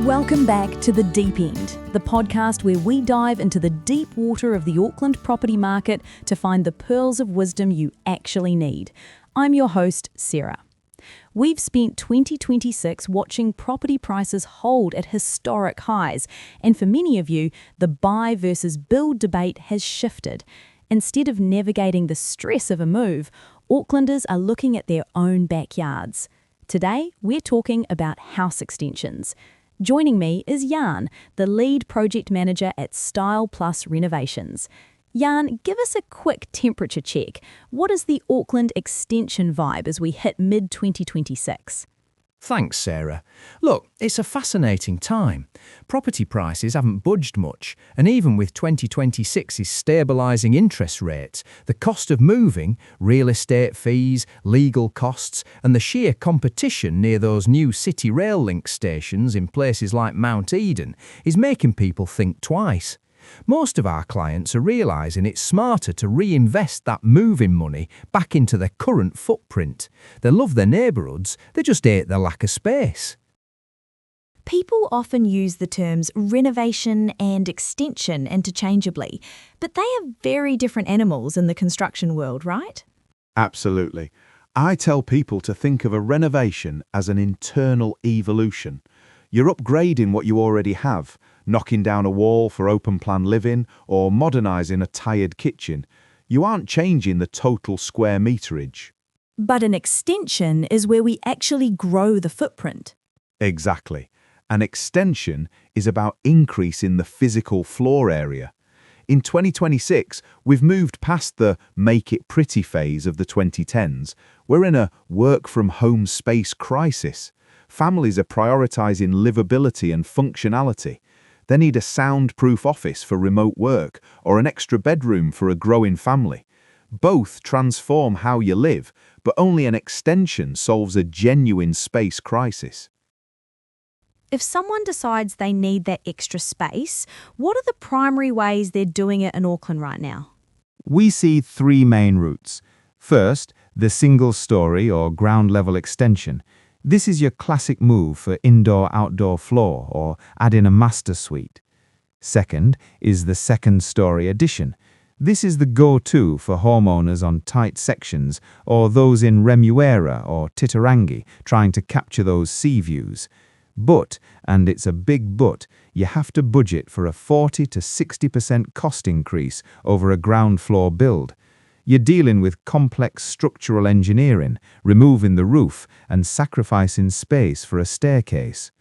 Welcome back to The Deep End, the podcast where we dive into the deep water of the Auckland property market to find the pearls of wisdom you actually need. I'm your host, Sarah. We've spent 2026 watching property prices hold at historic highs, and for many of you, the buy versus build debate has shifted. Instead of navigating the stress of a move, Aucklanders are looking at their own backyards. Today, we're talking about house extensions. Joining me is Jan, the lead project manager at Style Plus Renovations. Jan, give us a quick temperature check. What is the Auckland extension vibe as we hit mid-2026? Thanks, Sarah. Look, it's a fascinating time. Property prices haven't budged much, and even with 2026's stabilising interest rates, the cost of moving, real estate fees, legal costs, and the sheer competition near those new City Rail link stations in places like Mount Eden is making people think twice. Most of our clients are realising it's smarter to reinvest that moving money back into their current footprint. They love their neighbourhoods, they just hate the lack of space. People often use the terms renovation and extension interchangeably, but they are very different animals in the construction world, right? Absolutely. I tell people to think of a renovation as an internal evolution. You're upgrading what you already have, knocking down a wall for open-plan living or modernising a tired kitchen. You aren't changing the total square meterage. But an extension is where we actually grow the footprint. Exactly. An extension is about increasing the physical floor area. In 2026, we've moved past the make it pretty phase of the 2010s. We're in a work-from-home space crisis. Families are prioritising livability and functionality. They need a soundproof office for remote work or an extra bedroom for a growing family. Both transform how you live, but only an extension solves a genuine space crisis. If someone decides they need that extra space, what are the primary ways they're doing it in Auckland right now? We see three main routes. First, the single-story or ground-level extension. This is your classic move for indoor-outdoor floor or add in a master suite. Second is the second-story addition. This is the go-to for homeowners on tight sections or those in Remuera or Titirangi trying to capture those sea views. But, and it's a big but, you have to budget for a 40 to 60% cost increase over a ground floor build. You're dealing with complex structural engineering, removing the roof and sacrificing space for a staircase.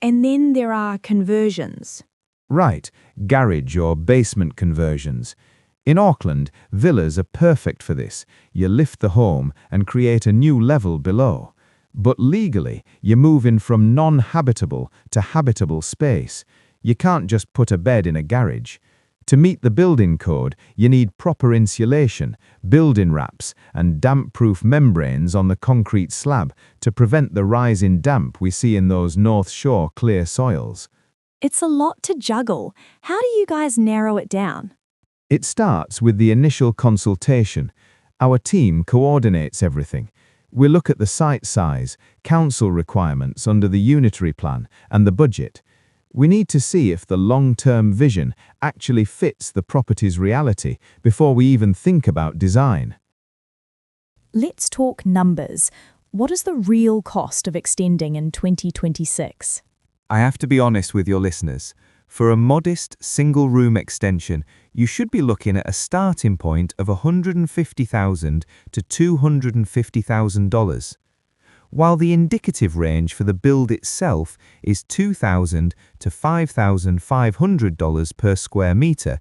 And then there are conversions. Right, garage or basement conversions. In Auckland, villas are perfect for this. You lift the home and create a new level below. But legally, you're moving from non-habitable to habitable space. You can't just put a bed in a garage. To meet the building code, you need proper insulation, building wraps, and damp-proof membranes on the concrete slab to prevent the rise in damp we see in those North Shore clear soils. It's a lot to juggle. How do you guys narrow it down? It starts with the initial consultation. Our team coordinates everything. We look at the site size, council requirements under the unitary plan, and the budget. We need to see if the long-term vision actually fits the property's reality before we even think about design. Let's talk numbers. What is the real cost of extending in 2026? I have to be honest with your listeners. For a modest single-room extension, you should be looking at a starting point of $150,000 to $250,000. While the indicative range for the build itself is $2,000 to $5,500 per square metre,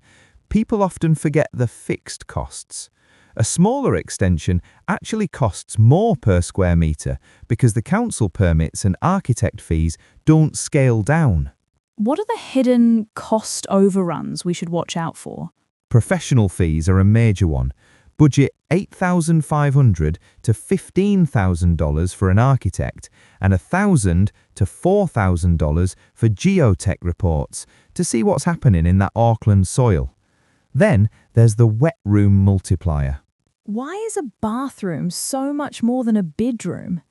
people often forget the fixed costs. A smaller extension actually costs more per square metre because the council permits and architect fees don't scale down. What are the hidden cost overruns we should watch out for? Professional fees are a major one. Budget $8,500 to $15,000 for an architect and $1,000 to $4,000 for geotech reports to see what's happening in that Auckland soil. Then there's the wet room multiplier. Why is a bathroom so much more than a bedroom?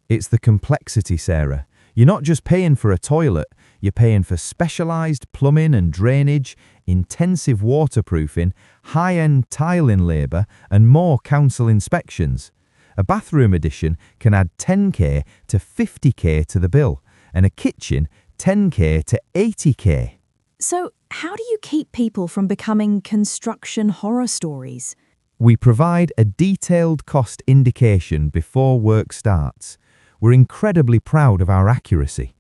It's the complexity, Sarah. You're not just paying for a toilet, You're paying for specialised plumbing and drainage, intensive waterproofing, high-end tiling labour and more council inspections. A bathroom addition can add 10k to 50k to the bill, and a kitchen 10k to 80k. So, how do you keep people from becoming construction horror stories? We provide a detailed cost indication before work starts. We're incredibly proud of our accuracy.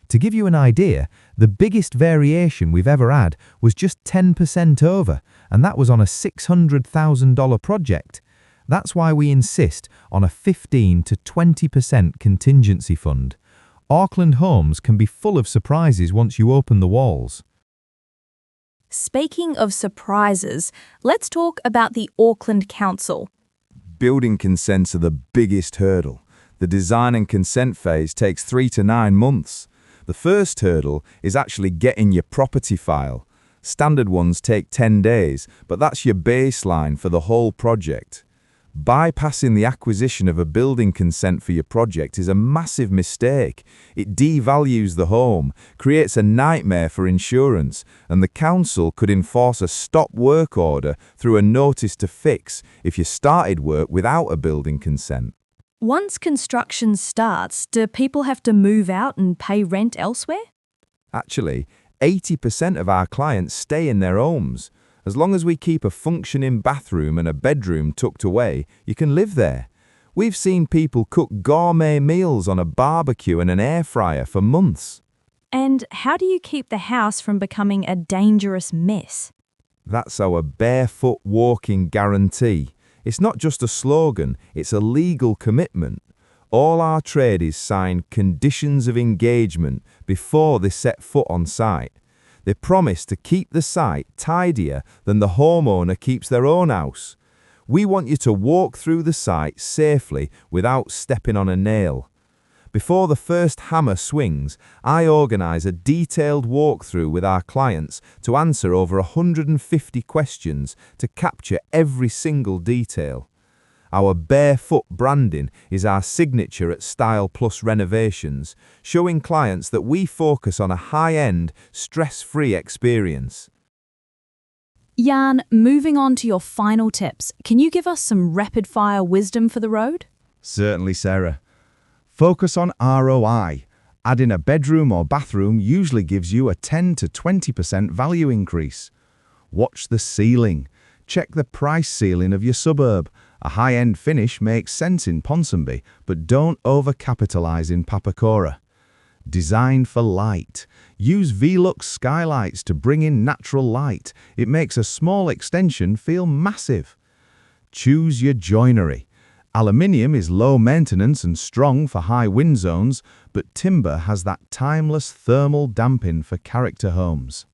To give you an idea, the biggest variation we've ever had was just 10% over, and that was on a $600,000 project. That's why we insist on a 15 to 20% contingency fund. Auckland homes can be full of surprises once you open the walls. Speaking of surprises, let's talk about the Auckland Council. Building consents are the biggest hurdle. The design and consent phase takes 3 to 9 months. The first hurdle is actually getting your property file. Standard ones take 10 days, but that's your baseline for the whole project. Bypassing the acquisition of a building consent for your project is a massive mistake. It devalues the home, creates a nightmare for insurance, and the council could enforce a stop work order through a notice to fix if you started work without a building consent. Once construction starts, do people have to move out and pay rent elsewhere? Actually, 80% of our clients stay in their homes. As long as we keep a functioning bathroom and a bedroom tucked away, you can live there. We've seen people cook gourmet meals on a barbecue and an air fryer for months. And how do you keep the house from becoming a dangerous mess? That's our barefoot walking guarantee. It's not just a slogan, it's a legal commitment. All our tradies sign conditions of engagement before they set foot on site. They promise to keep the site tidier than the homeowner keeps their own house. We want you to walk through the site safely without stepping on a nail. Before the first hammer swings, I organise a detailed walkthrough with our clients to answer over 150 questions to capture every single detail. Our barefoot branding is our signature at Style Plus Renovations, showing clients that we focus on a high-end, stress-free experience. Jan, moving on to your final tips, can you give us some rapid-fire wisdom for the road? Certainly, Sarah. Focus on ROI. Adding a bedroom or bathroom usually gives you a 10 to 20% value increase. Watch the ceiling. Check the price ceiling of your suburb. A high-end finish makes sense in Ponsonby, but don't over-capitalise in Papakura. Design for light. Use Velux skylights to bring in natural light. It makes a small extension feel massive. Choose your joinery. Aluminium is low maintenance and strong for high wind zones, but timber has that timeless thermal damping for character homes.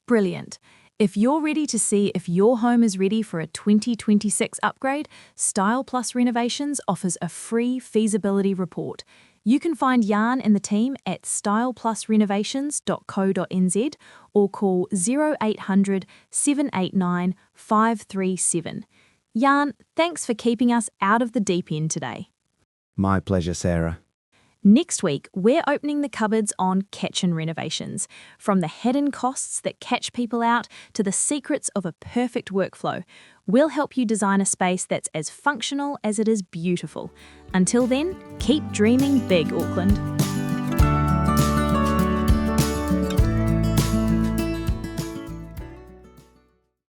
Brilliant. If you're ready to see if your home is ready for a 2026 upgrade, Style Plus Renovations offers a free feasibility report. You can find Jan and the team at styleplusrenovations.co.nz or call 0800 789 537. Jan, thanks for keeping us out of the deep end today. My pleasure, Sarah. Next week, we're opening the cupboards on Kitchen Renovations. From the hidden costs that catch people out to the secrets of a perfect workflow, we'll help you design a space that's as functional as it is beautiful. Until then, keep dreaming big, Auckland.